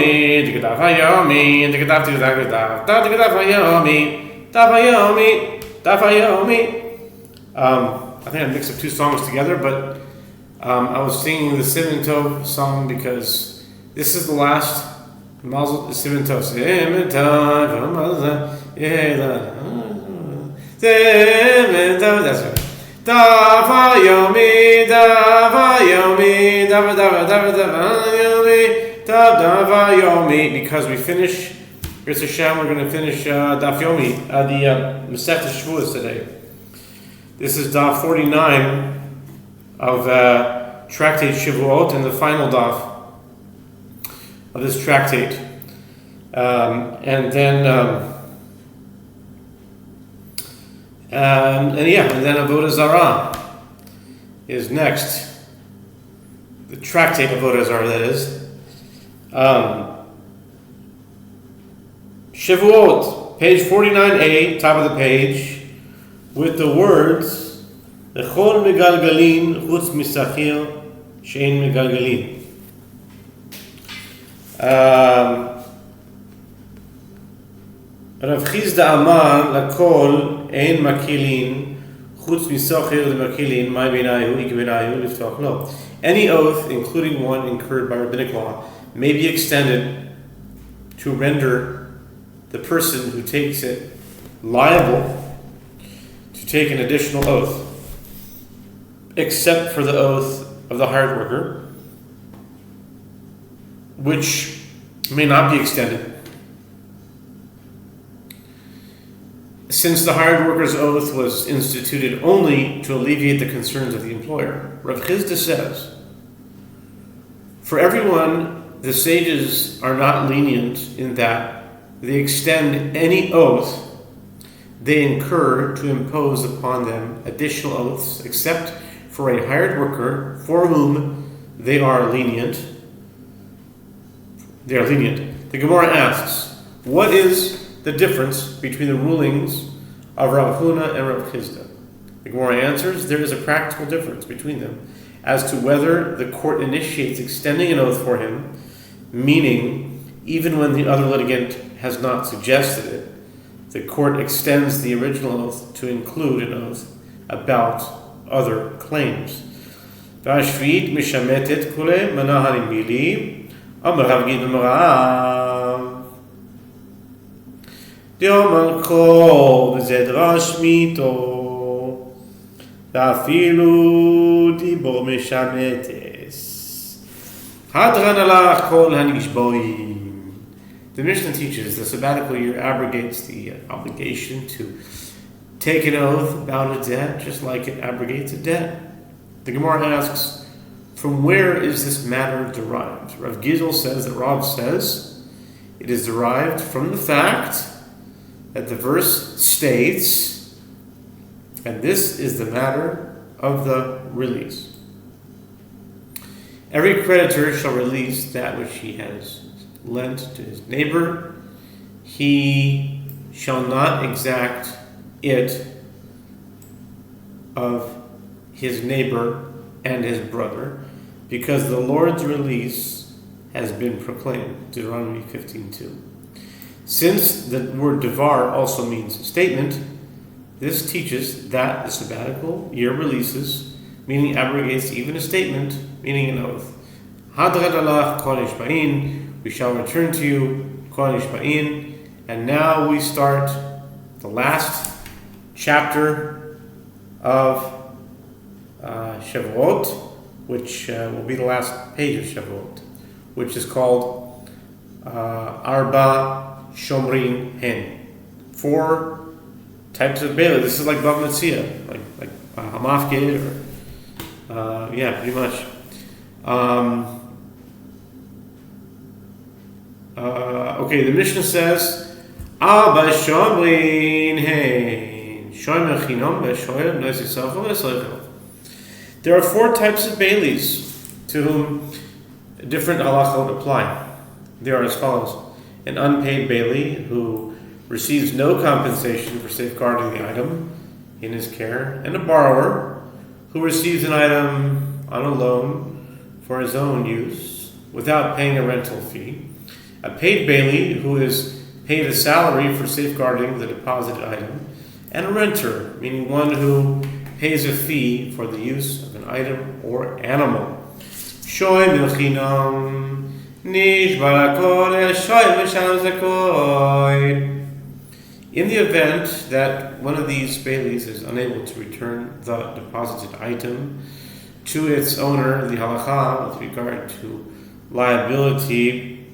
Yomi, Daf Yomi, Daf Yomi, Daf Yomi. I think I mixed up two songs together, but I was singing the Sivan Tov song because this is the last Mazel Sivan Tov. Sivan Tov, that's right. Daf Yomi, Daf Yomi, Daf Yomi, because we finish, Yirtzeh Hashem, we're going to finish Daf Yomi, the Masechet Shevuos today. This is Daf 49 of Tractate Shevuot, and the final Daf of this tractate. And then Avodah Zarah is next. The tractate of Avodah Zarah, that is. Shevuot, page 49a, top of the page, with the words L'chol megalgalin chutz misachir she'en megalgalin. Rav Chizda Amar L'kol ein makilin chutz misachir lemakilin mai benayu ik benayu liftoch lo. Any oath, including one incurred by rabbinic law, may be extended to render the person who takes it liable to take an additional oath, except for the oath of the hired worker, which may not be extended, since the hired worker's oath was instituted only to alleviate the concerns of the employer. Rav Chizda says, for everyone, the sages are not lenient in that they extend any oath they incur to impose upon them additional oaths, except for a hired worker for whom they are lenient. They are lenient. The Gemara asks, what is the difference between the rulings of Rav Huna and Rav Chizda? The Gemara answers, there is a practical difference between them as to whether the court initiates extending an oath for him, meaning even when the other litigant has not suggested it, the court extends the original oath to include an oath about other claims. V'ashvit mishametet kule manaharim mili amar Rav Gid Marav Diomar kol v'zedrash mito v'afilu dibor mishametes hadran alach kol hanishboim. The Mishnah teaches the sabbatical year abrogates the obligation to take an oath about a debt, just like it abrogates a debt. The Gemara asks, from where is this matter derived? Rav Gizl says that Rav says it is derived from the fact that the verse states, and this is the matter of the release. Every creditor shall release that which he has lent to his neighbor. He shall not exact it of his neighbor and his brother, because the Lord's release has been proclaimed. Deuteronomy 15:2. Since the word devar also means statement, this teaches that the sabbatical year releases, meaning abrogates even a statement, meaning an oath. Hadrad alach kol ishba'in, we shall return to you, kol ishba'in. And now we start the last chapter of Shevuot, which will be the last page of Shevuot, which is called Arba Shomrin Hen. 4 types of Bela. This is like Bav Metzia, like Hamafkid, or pretty much. Okay, the Mishnah says, Abba Shomrin Hein. There are 4 types of baileys to whom different halachot apply. They are as follows: an unpaid bailey who receives no compensation for safeguarding the item in his care, and a borrower who receives an item on a loan for his own use without paying a rental fee, a paid bailee who is paid a salary for safeguarding the deposited item, and a renter, meaning one who pays a fee for the use of an item or animal. Shoy milchinam nish barakol shoy mishalom zakoy. In the event that one of these bailees is unable to return the deposited item to its owner, the halacha with regard to liability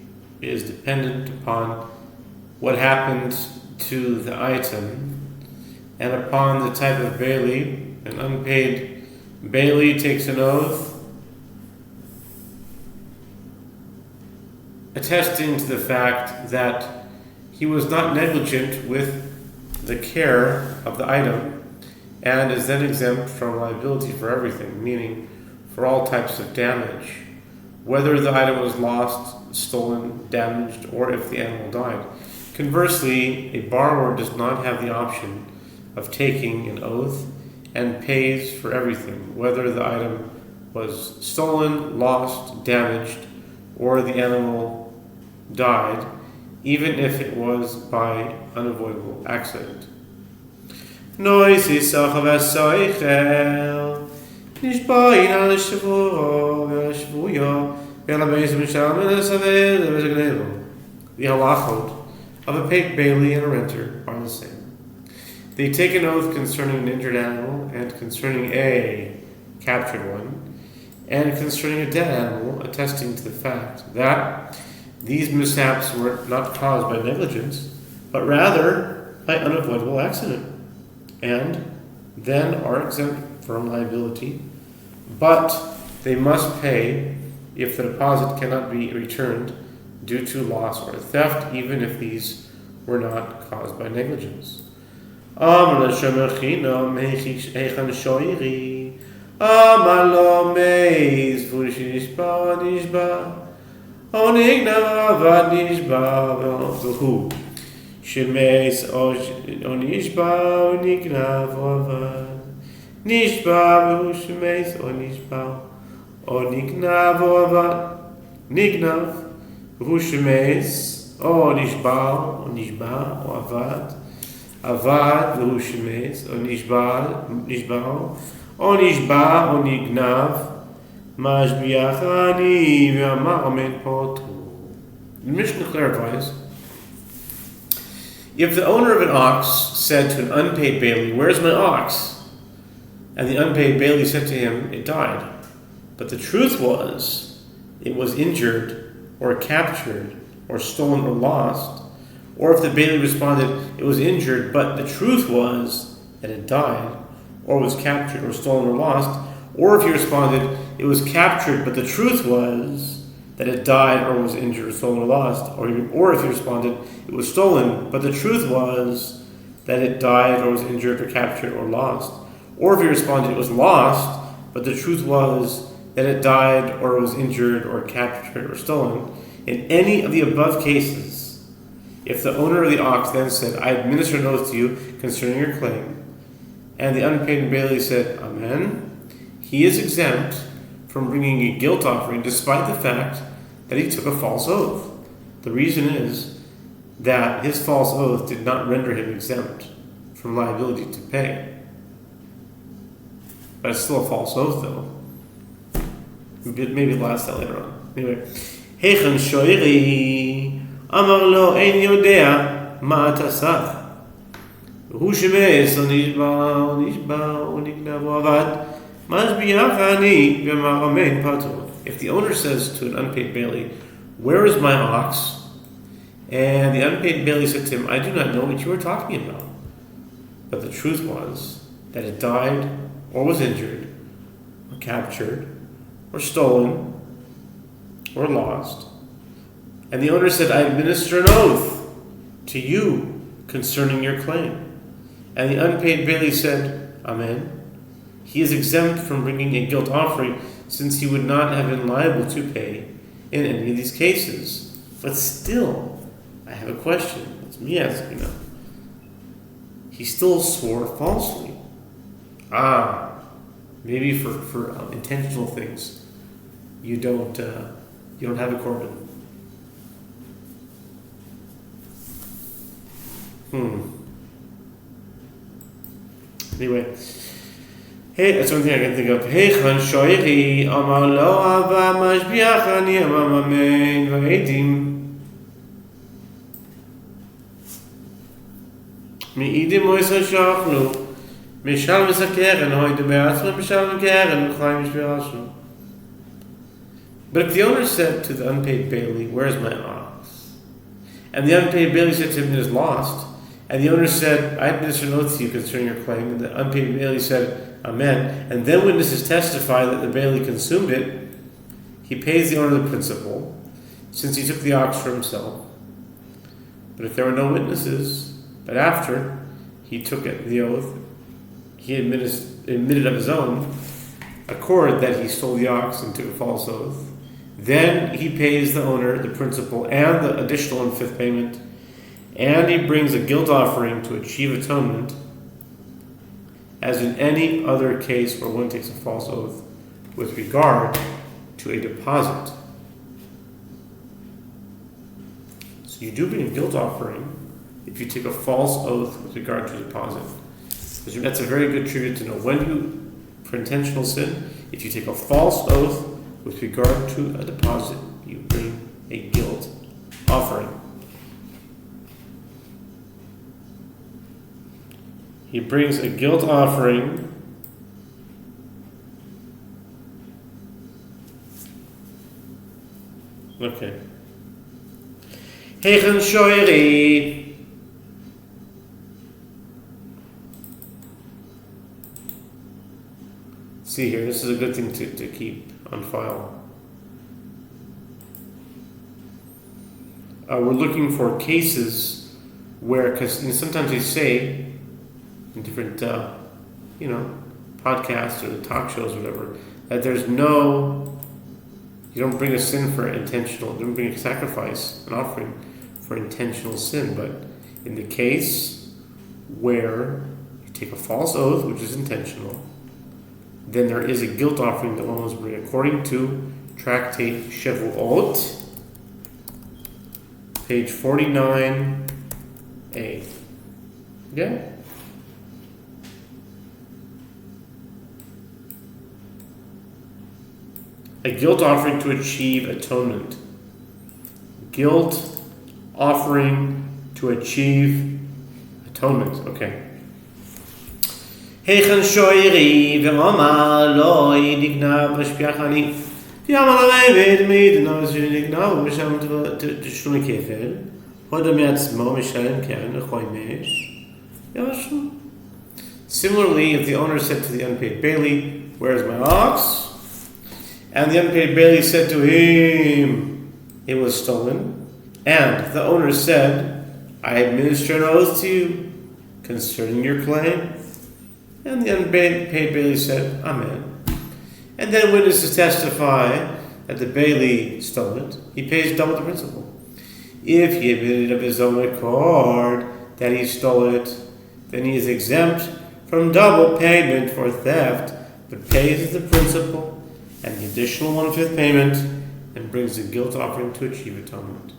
is dependent upon what happened to the item and upon the type of bailee. An unpaid bailee takes an oath attesting to the fact that he was not negligent with the care of the item and is then exempt from liability for everything, meaning for all types of damage, whether the item was lost, stolen, damaged, or if the animal died. Conversely, a borrower does not have the option of taking an oath and pays for everything, whether the item was stolen, lost, damaged, or the animal died, even if it was by unavoidable accident. The halachot of a paid bailee and a renter are the same. They take an oath concerning an injured animal and concerning a captured one, and concerning a dead animal, attesting to the fact that these mishaps were not caused by negligence, but rather by unavoidable accident, and then are exempt from liability, but they must pay if the deposit cannot be returned due to loss or theft, even if these were not caused by negligence. Amar lo meiz v'nishba nishba onigna avad nishba v'hu shemeis onishba onigna v'avad nishba v'hu shemeis onishba onigna v'avad nignav v'hu shemeis onishba v'avad Avad v'hu shemeis onishba onishba onignav mashbiach ani v'amar omen potu. The Mishnah clarifies, if the owner of an ox said to an unpaid bailee, "Where's my ox?" and the unpaid bailee said to him, "It died," but the truth was it was injured or captured or stolen or lost, or if the bailee responded, "It was injured, but the truth was that it died," or was captured or stolen or lost, or if he responded, "It was captured, but the truth was that it died or was injured or stolen or lost," or if he responded, "It was stolen, but the truth was that it died or was injured or captured or lost," or if he responded, "It was lost, but the truth was that it died or was injured or captured or stolen," in any of the above cases, if the owner of the ox then said, "I administer an oath to you concerning your claim," and the unpaid bailee said, "Amen," he is exempt from bringing a guilt offering despite the fact that he took a false oath. The reason is that his false oath did not render him exempt from liability to pay. But it's still a false oath, though. Maybe we'll ask that later on. Anyway, Heichen shoiri amar lo ein yodea ma tasach hu shemeis onishba onignav avad mashbiach ani v'amar omen patur. If the owner says to an unpaid bailee, "Where is my ox?" and the unpaid bailee said to him, "I do not know what you are talking about," but the truth was that it died or was injured or captured or stolen or lost, and the owner said, "I administer an oath to you concerning your claim," and the unpaid bailee said, "Amen," he is exempt from bringing a guilt offering since he would not have been liable to pay in any of these cases. But still, I have a question. It's me asking now. He still swore falsely. Maybe for intentional things, you don't have a korban. Anyway, hey, that's one thing I can think of. Hey, Chan Shoiri, Amar Lo Ava Mashbiach Ani Amam Amen V'Edim Mi'idim Moisa Shachnu Mishal Misakeren Hoide Be'atzma Mishal Mikeren M'chayim Mishbiachnu. But if the owner said to the unpaid bailey, "Where's my ox?" and the unpaid bailey said to him, "It is lost," and the owner said, "I administer an oath to you concerning your claim," and the unpaid bailey said, "Amen," and then witnesses testify that the bailey consumed it, he pays the owner the principal, since he took the ox for himself. But if there were no witnesses, but after he took the oath, he admitted of his own accord that he stole the ox and took a false oath, then he pays the owner the principal and the additional and fifth payment, and he brings a guilt offering to achieve atonement, as in any other case where one takes a false oath with regard to a deposit. So you do bring a guilt offering if you take a false oath with regard to a deposit. That's a very good trivia to know. For intentional sin, if you take a false oath with regard to a deposit, you bring a guilt offering. He brings a guilt offering okay. Heichen shoiri. See here, this is a good thing to keep on file. We're looking for cases where, because sometimes they say in different, podcasts or the talk shows or whatever, that you don't bring a sin for intentional, you don't bring a sacrifice, an offering for intentional sin. But in the case where you take a false oath, which is intentional, then there is a guilt offering that one must bring, according to Tractate Shevuot, page 49a. Yeah? A guilt offering to achieve atonement. Guilt offering to achieve atonement. Okay. Heichen shoiri ve'omar lo yidignav v'shpiachani v'yamar amayved meidno v'shinignav v'misham t'shlumi kefel hodam yatzmo mishalem keren v'choymesh Yehoshua. Similarly, if the owner said to the unpaid bailey, "Where's my ox?" and the unpaid bailey said to him, "It was stolen," and the owner said, "I administer an oath to you concerning your claim," and the unpaid bailey said, "Amen," and then witnesses testify that the bailey stole it, he pays double the principal. If he admitted of his own accord that he stole it, then he is exempt from double payment for theft, but pays the principal and the additional 1/5 payment, and brings a guilt offering to achieve atonement.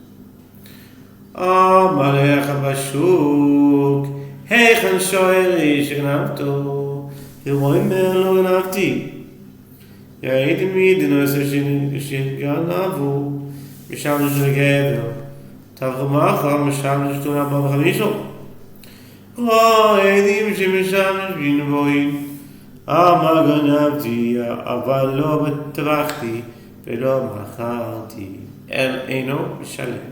Amarecha bashuk, heichen shoiri shegnavto, hiroimer lo gnavti, yaidim midino sheganavu, misham shegevno, tavrumacha misham shtuna b'chamisho, yaidim shemisham shbinvoin, Amar ganavti, aval lo betrachti, velo macharti, el eino mishalem,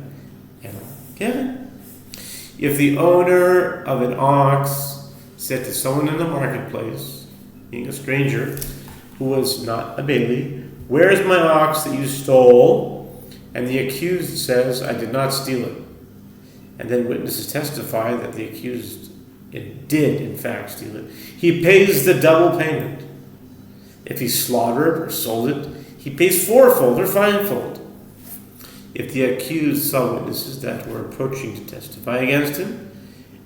el keren. If the owner of an ox said to someone in the marketplace, being a stranger, who was not a bailey, "Where's my ox that you stole?" and the accused says, "I did not steal it," and then witnesses testify that the accused did in fact steal it, he pays the double payment. If he slaughtered or sold it, he pays fourfold or fivefold. If the accused saw witnesses that were approaching to testify against him,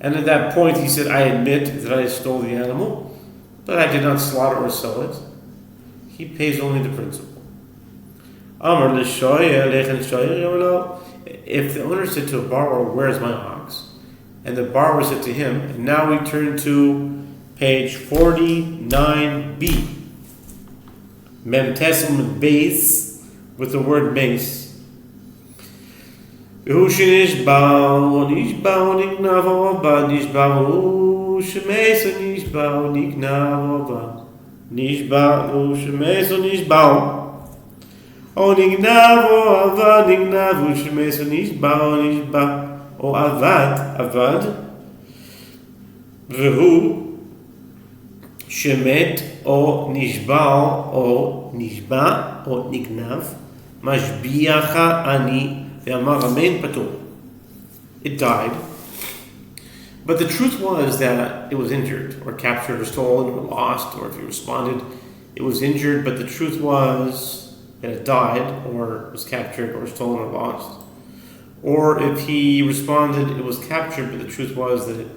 and at that point he said, "I admit that I stole the animal, but I did not slaughter or sell it," he pays only the principal. If the owner said to a borrower, "Where's my ox?" And the borrower said to him, and now we turn to page 49b. Memtesum base, with the word base. Yehoshua nishbao niknavo ba nishbao shemeso nishbao niknavo ba nishbao shemeso nishbao o niknavo avad niknavo shemeso nishbao nishbao o avad vehu shemet o nishbao o nishba o niknav mashbiacha ani. It died, but the truth was that it was injured, or captured, or stolen, or lost, or if he responded, it was injured, but the truth was that it died, or was captured, or stolen, or lost. Or if he responded, it was captured, but the truth was that it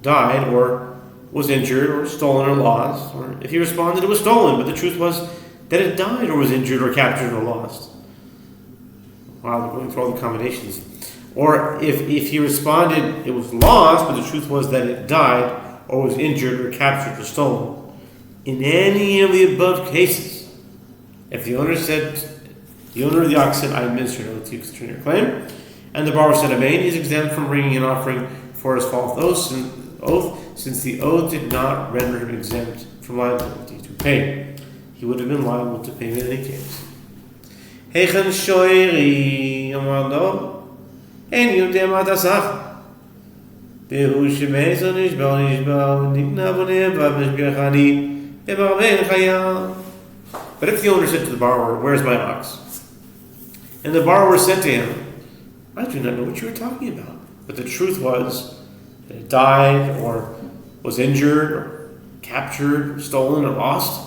died, or was injured, or stolen, or lost. Or if he responded, it was stolen, but the truth was that it died, or was injured, or captured, or lost. Wow, they're going through all the combinations. Or if he responded, it was lost, but the truth was that it died, or was injured, or captured, or stolen. In any of the above cases, if the owner of the ox said, I administer an oath to you concerning your claim, and the borrower said, Amen, he is exempt from bringing an offering for his false oath, since the oath did not render him exempt from liability to pay. He would have been liable to pay in any case. Heichen shoiri amado en yudem adasach behu shemezo nishbao niknav ne'evad meshbiachani emarben chayam. But if the owner said to the borrower, where's my ox? And the borrower said to him, I do not know what you are talking about. But the truth was that it died, or was injured, or captured, or stolen, or lost.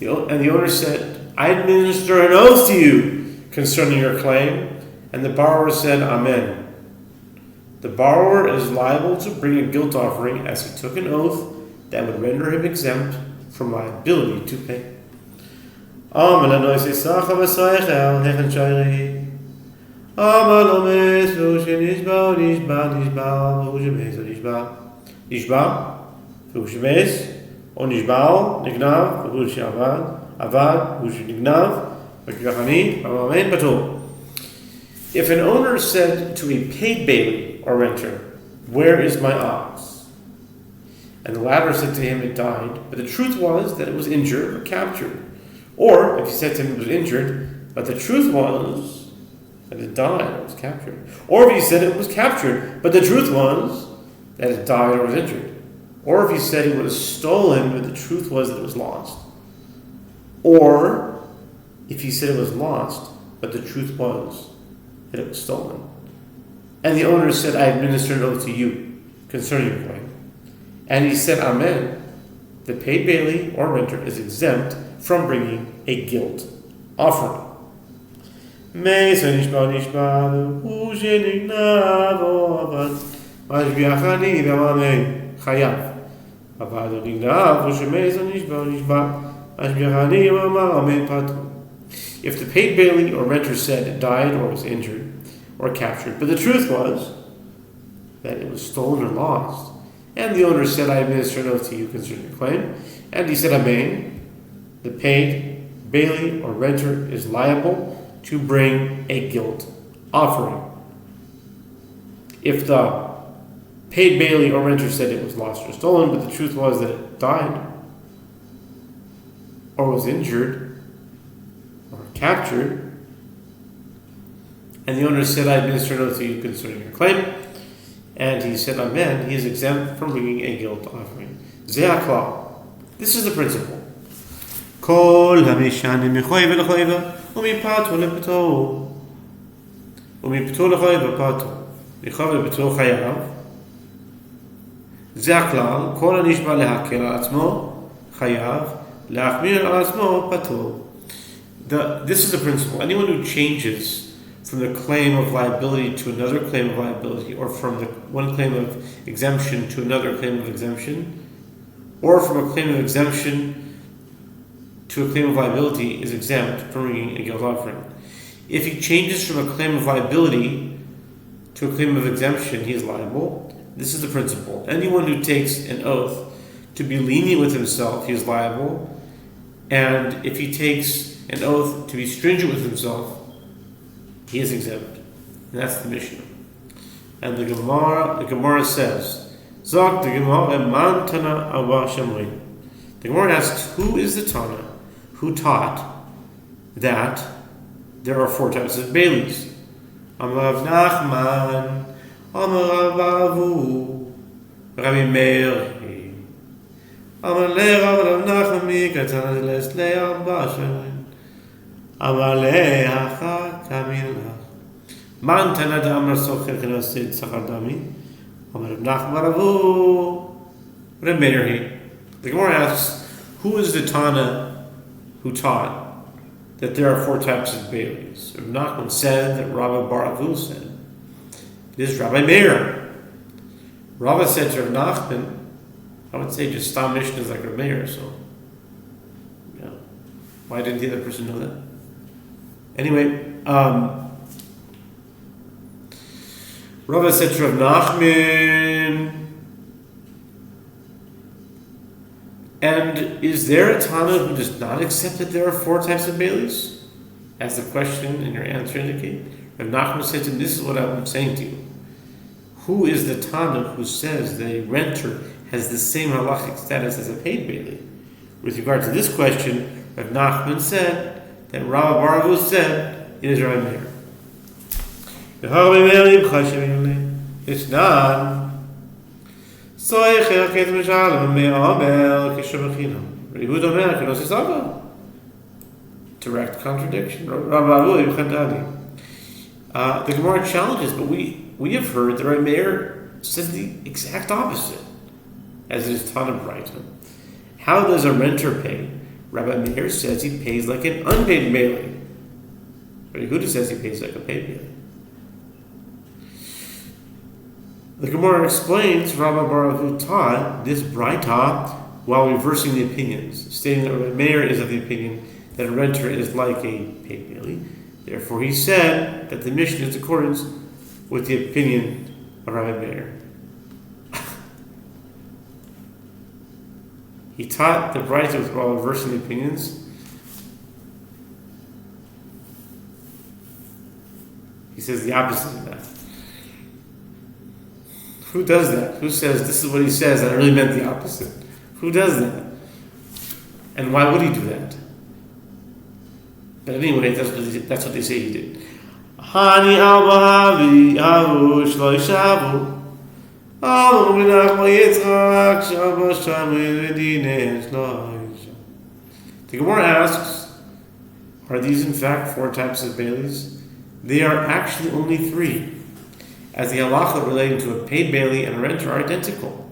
And the owner said, I administer an oath to you concerning your claim. And the borrower said, Amen. The borrower is liable to bring a guilt offering as he took an oath that would render him exempt from liability to pay. If an owner said to a paid bailey or renter, where is my ox? And the latter said to him, it died, but the truth was that it was injured or captured. Or if he said to him it was injured, but the truth was that it died or was captured. Or if he said it was captured, but the truth was that it died or was injured. Or if he said it was stolen, but the truth was that it was lost. Or if he said it was lost, but the truth was that it was stolen. And the owner said, I administer an oath to you concerning your claim. And he said, Amen. The paid bailey or renter is exempt from bringing a guilt offering. If the paid bailey or renter said it died or was injured or captured, but the truth was that it was stolen or lost, and the owner said, I administer an oath to you concerning your claim, and he said, Amen, the paid bailey or renter is liable to bring a guilt offering. If the paid bailey or renter said it was lost or stolen, but the truth was that it died or was injured or captured, and the owner said, I administer an oath to you concerning your claim, and he said, Amen, he is exempt from bringing a guilt offering. Ze'akla. This is the principle. Kol hamishani mechoyve lechoyve umipato lepato umipato lechoyve pato lechoyve lepato chayav. Ze'akla. Kol hanishba lehakel al atzmo chayav leachmir al atzmo pato. This is the principle. Anyone who changes from the claim of liability to another claim of liability, or from the one claim of exemption to another claim of exemption, or from a claim of exemption to a claim of liability, is exempt from bringing a guilt offering. If he changes from a claim of liability to a claim of exemption, he is liable. this is the principle. Anyone who takes an oath to be lenient with himself, he is liable. And if he takes an oath to be stringent with himself, he is exempt. And that's the Mishnah. And the Gemara says, Zok the Gemara man Tana Awa Shamri. The Gemara asks, who is the Tana who taught that there are 4 types of baileys? Amar Rav Nachman, Amar Rav Avu, Rabbi Meir. Amar le Rav Nachman mi katana les le Arba Shamri. Amar le Hacha Kamilach. Man Tana da Amar Sofer Kenosid Sachardami. Amar Rav Nachman Avu, Rabbi Meir. The Gemara asks, who is the Tana who taught that there are 4 types of baileys? Rav Nachman said that Rabbi Bar Avu said. It is Rabbi Meir. Rabbi said to Rav Nachman, I would say just Stam Mishnah is like Rav Meir, so yeah. Why didn't the other person know that? Anyway, Rabbi said to Rav Nachman, and is there a Tana who does not accept that there are 4 types of baileys? As the question and your answer indicate. Rav Nachman said to him, this is what I'm saying to you. Who is the Tana who says that a renter has the same halachic status as a paid bailey? With regard to this question, Rav Nachman said that Rabbi Bar Avu said it is Rabbi Meir. It's not. Direct contradiction. The Gemara challenges, but we have heard that Rabbi Meir says the exact opposite, as it is taught in Brighton. How does a renter pay? Rabbi Meir says he pays like an unpaid bailey. Rabbi Yehuda says he pays like a paid bailey. The Gemara explains Rabbi Bar Avu taught this Braita while reversing the opinions, stating that Rabbi Meir is of the opinion that a renter is like a paid bailey. Therefore, he said that the Mishnah is in accordance with the opinion of Rabbi Meir. He taught the Braita while reversing the opinions. He says the opposite of that. Who does that? Who says this is what he says and I really meant the opposite? Who does that? And why would he do that? But anyway, that's what they say he did. Hani albahavi avu shloi shavu. The Gemara asks, are these in fact 4 types of baileys? They are actually only 3, as the halacha relating to a paid bailey and a renter are identical.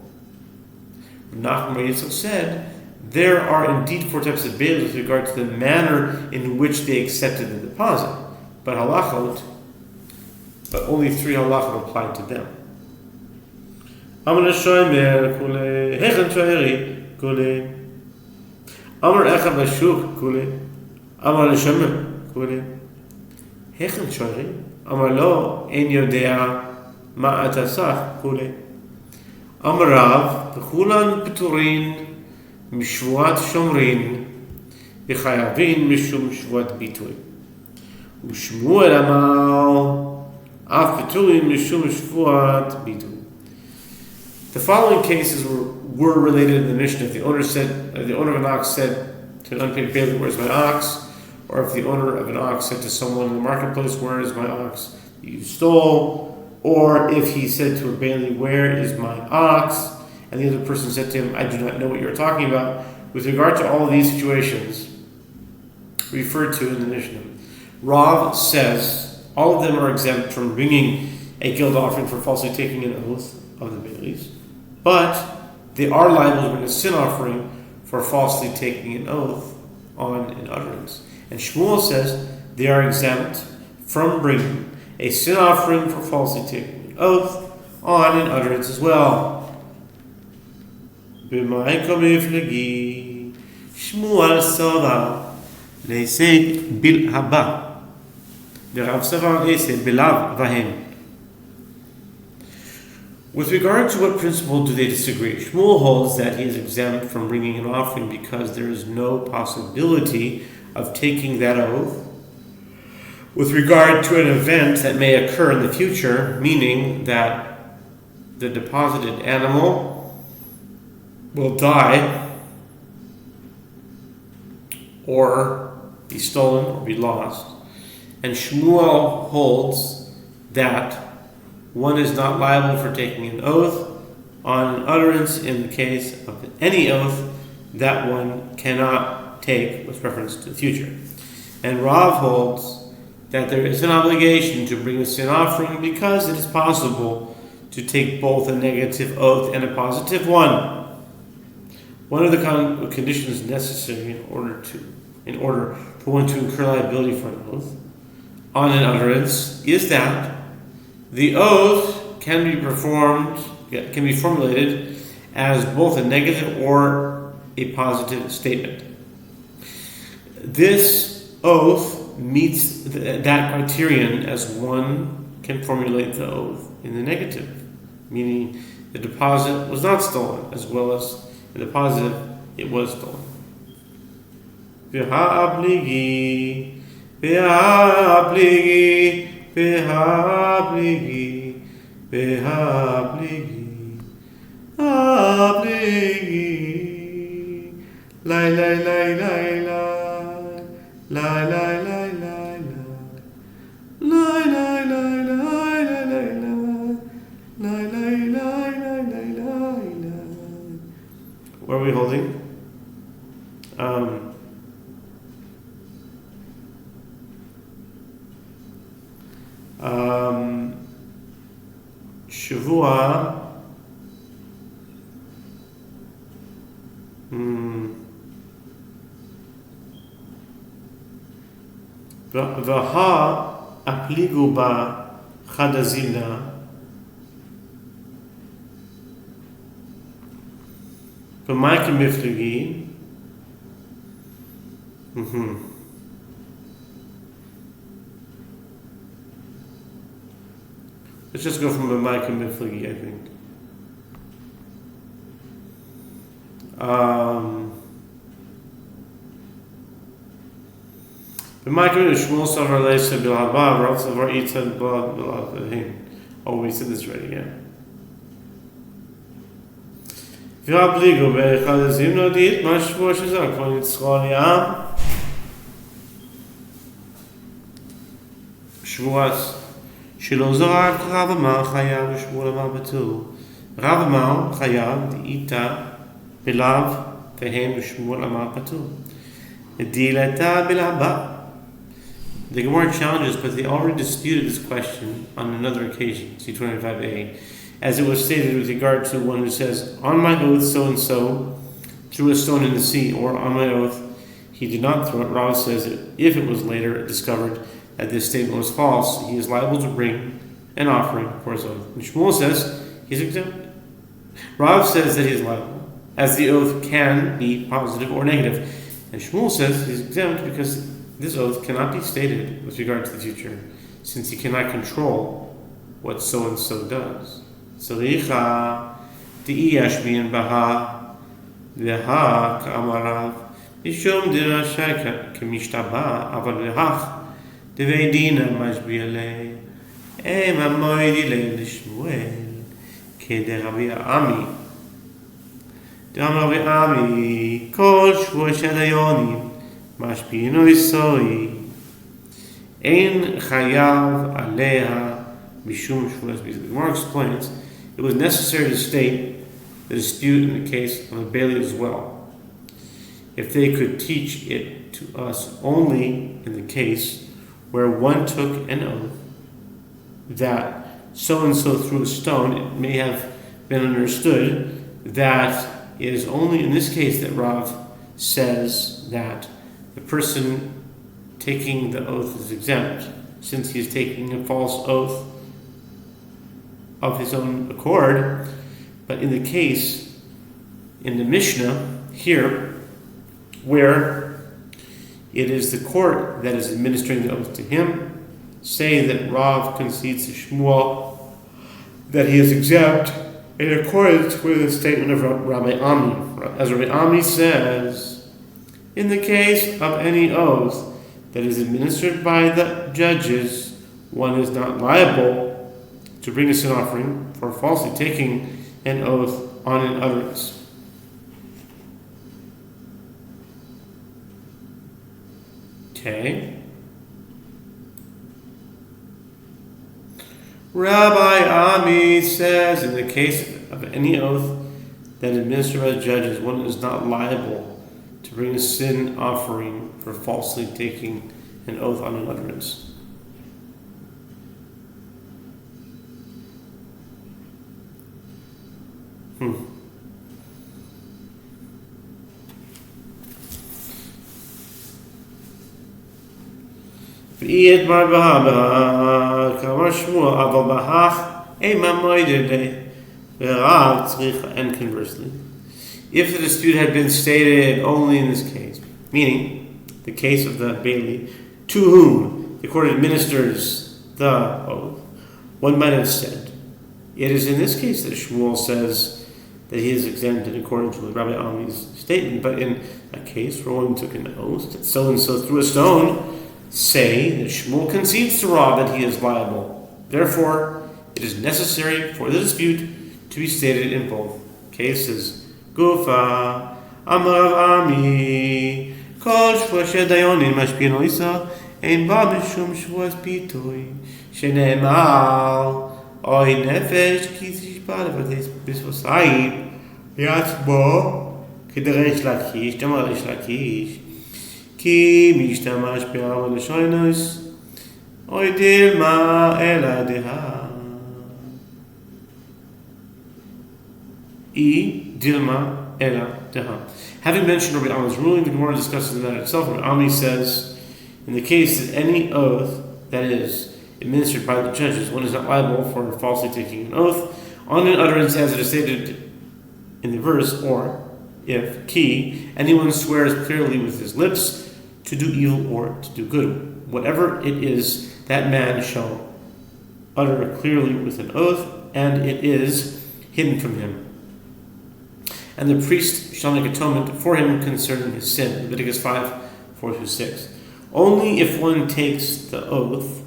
Nachman Bar Yitzchak said, there are indeed 4 types of baileys with regard to the manner in which they accepted the deposit, but only 3 halachot applied to them. Amar Shomer kule, Hechen Shoeri kule, Amar Echad Bashuk kule, Amar Shomer kule, Hechen Shoeri, Amar Lo Ein Yodea Ma Atasach kule, Amar Rav B'chulan P'turin Mishvuat Shomrin V'chayavin Mishum Shvuat Bitui U'Shmuel Amar Af P'turin Mishum Shvuat Bitui. The following cases were related in the Mishnah. If the owner of an ox said to an unpaid bailey, "Where's my ox?" or if the owner of an ox said to someone in the marketplace, "Where is my ox you stole?" or if he said to a bailey, "Where is my ox?" and the other person said to him, "I do not know what you're talking about." With regard to all of these situations referred to in the Mishnah, Rav says all of them are exempt from bringing a guilt offering for falsely taking an oath of the baileys, but they are liable to bring a sin offering for falsely taking an oath on an utterance. And Shmuel says they are exempt from bringing a sin offering for falsely taking an oath on an utterance as well. Shmuel Sava Leisei Bil Haba. The Rav Sava Leisei Bilav Vahem. With regard to what principle do they disagree? Shmuel holds that he is exempt from bringing an offering because there is no possibility of taking that oath with regard to an event that may occur in the future, meaning that the deposited animal will die or be stolen or be lost. And Shmuel holds that one is not liable for taking an oath on an utterance in the case of any oath that one cannot take with reference to the future. And Rav holds that there is an obligation to bring a sin offering because it is possible to take both a negative oath and a positive one. One of the conditions necessary in order for one to incur liability for an oath on an utterance is that the oath can be formulated as both a negative or a positive statement. This oath meets that criterion as one can formulate the oath in the negative, meaning the deposit was not stolen, as well as in the positive, it was stolen. V'ha'abligi, v'ha'abligi, v'ha'abligi, v'ha'abligi, abligi, lai lai lai lai lai, lai lai lai lai lai, lai lai lai lai lai lai, lai lai lai lai lai lai. What are we holding? Shevuos. V'ha apligu ba chadazina v'maikim mifligi. Let's just go from B'maikim mifligi, I think. B'maikim Shmuel Sofer leisa bilhaba Rav Sofer itzad bilhaba. Oh, we said this already, yeah. V'habligu be'chadazim nodit ma Shevuos shezak von Yitzchol yam Shevuos. שלא זרק רב אמר חייב ושמואל אמר פטור. רב אמר חייב דאיתה בלאו והן ושמואל אמר פטור. דילתה בלהבה. The Gemara challenges, but they already disputed this question on another occasion, C25a, as it was stated with regard to one who says, on my oath so-and-so threw a stone in the sea, or on my oath he did not throw it. Rav says that if it was later discovered that this statement was false, he is liable to bring an offering for his oath. And Shmuel says he's exempt. Rav says that he is liable, as the oath can be positive or negative. And Shmuel says he's exempt because this oath cannot be stated with regard to the future, since he cannot control what so-and-so does. Tzaricha di'iyashmiyan baha leha ka'amarav mishum dirashai k'mishtaba aval lehach Deveidina mashbiale, mamoidi le Shmuel, ke de Rabbi Ami. De Rabbi Ami, kol Shevuos shadayonim, mashbiino isoi, ein chayav aleha mishum Shevuos. The Gemara explains it was necessary to state the dispute in the case of a Bailey as well, if they could teach it to us only in the case where one took an oath that so-and-so threw a stone. It may have been understood that it is only in this case that Rav says that the person taking the oath is exempt, since he is taking a false oath of his own accord. But in the case, in the Mishnah here, where it is the court that is administering the oath to him, say that Rav concedes to Shmuel that he is exempt in accordance with the statement of Rabbi Ami. As Rabbi Ami says, in the case of any oath that is administered by the judges, one is not liable to bring a sin offering for falsely taking an oath on an utterance. Okay. Rabbi Ami says, in the case of any oath that is administered by the judges, one is not liable to bring a sin offering for falsely taking an oath on an utterance. And conversely, if the dispute had been stated only in this case, meaning the case of the Bailey, to whom the court administers the oath, one might have said, it is in this case that Shevuos says that he is exempt in accordance with Rabbi Ami's statement, but in a case where one took an oath that so-and-so threw a stone, say that Shmuel concedes to Rav that he is liable. Therefore, it is necessary for the dispute to be stated in both cases. Gufa, Amar Ami, Kol Shevuos Dayonim Mashpin Oisa, Ein Ba Mishum Shevuos Pitoi, Shene'emar, Oy Nefesh Ki Tishbar V'Teis Bisvosai, Yatzbo, Kederesh Lakish, Damar Resh Lakish, Ki Mishtamash Be'amal Shoynos, Oy Dilma Ela Deha. Dilma Ela Deha. Having mentioned Rabbi Ami's ruling, the Gemara discusses the matter itself. Rabbi Ami says, in the case that any oath that is administered by the judges, one is not liable for falsely taking an oath on an utterance as it is stated in the verse, or if anyone swears clearly with his lips to do evil or to do good, whatever it is, that man shall utter clearly with an oath, and it is hidden from him. And the priest shall make atonement for him concerning his sin. Leviticus 5:4-6. Only if one takes the oath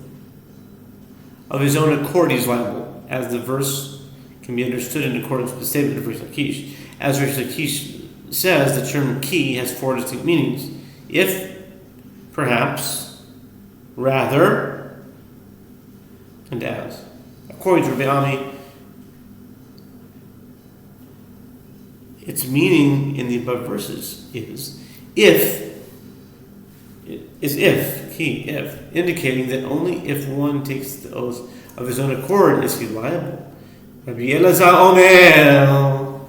of his own accord he is liable, as the verse can be understood in accordance with the statement of Rish Lakish. As Rish Lakish says, the term ki has 4 distinct meanings. If, perhaps, rather, and as. According to Rabbi Ami, its meaning in the above verses is if, indicating that only if one takes the oath of his own accord is he liable. Rabbi Elazar Omer,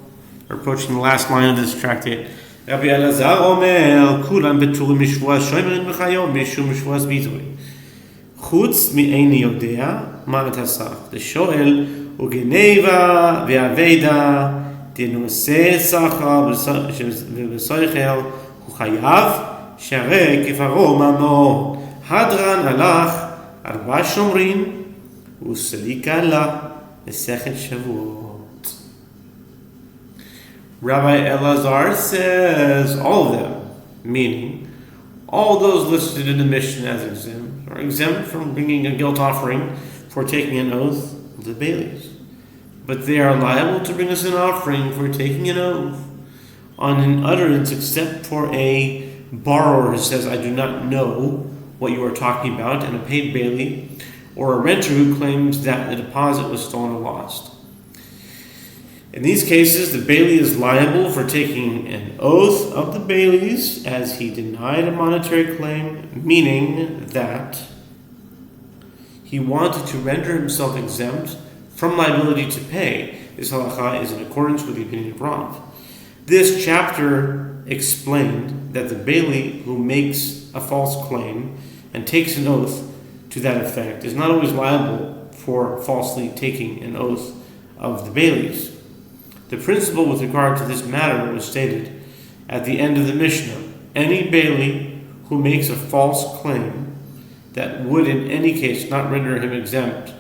we're approaching the last line of this tractate. Rabbi Elazar Omer, Kulam beturim mishvuas shomerin b'chayom mishum mishvuas bitui. Chutz mi'eini yodea ma'at hasach. The shoel ugeneva ve'aveda דנושא סחר ובסויכל הוא חייב שהרי כפרו ממון הדרן הלך 4 שומרים וסליקה לה מסכת שבועות. Rabbi Elazar says all of them, meaning all those listed in the Mishnah as exempt, are exempt from bringing a guilt offering for taking an oath of the Baileys. But they are liable to bring us an offering for taking an oath on an utterance except for a borrower who says, I do not know what you are talking about, and a paid bailee, or a renter who claims that the deposit was stolen or lost. In these cases, the bailee is liable for taking an oath of the baileys as he denied a monetary claim, meaning that he wanted to render himself exempt from liability to pay. This halacha is in accordance with the opinion of Rav. This chapter explained that the bailee who makes a false claim and takes an oath to that effect is not always liable for falsely taking an oath of the baileys. The principle with regard to this matter was stated at the end of the Mishnah. Any bailee who makes a false claim that would in any case not render him exempt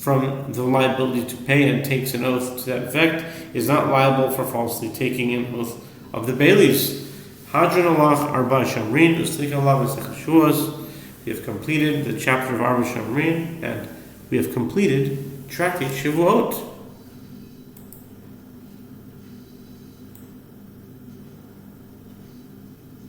from the liability to pay and takes an oath to that effect is not liable for falsely taking an oath of the baileys. Hadron Alach Arba Shamrin Uslik Allah Shevuos. We have completed the chapter of Arba Shamrin, and we have completed Tractate Shevuot.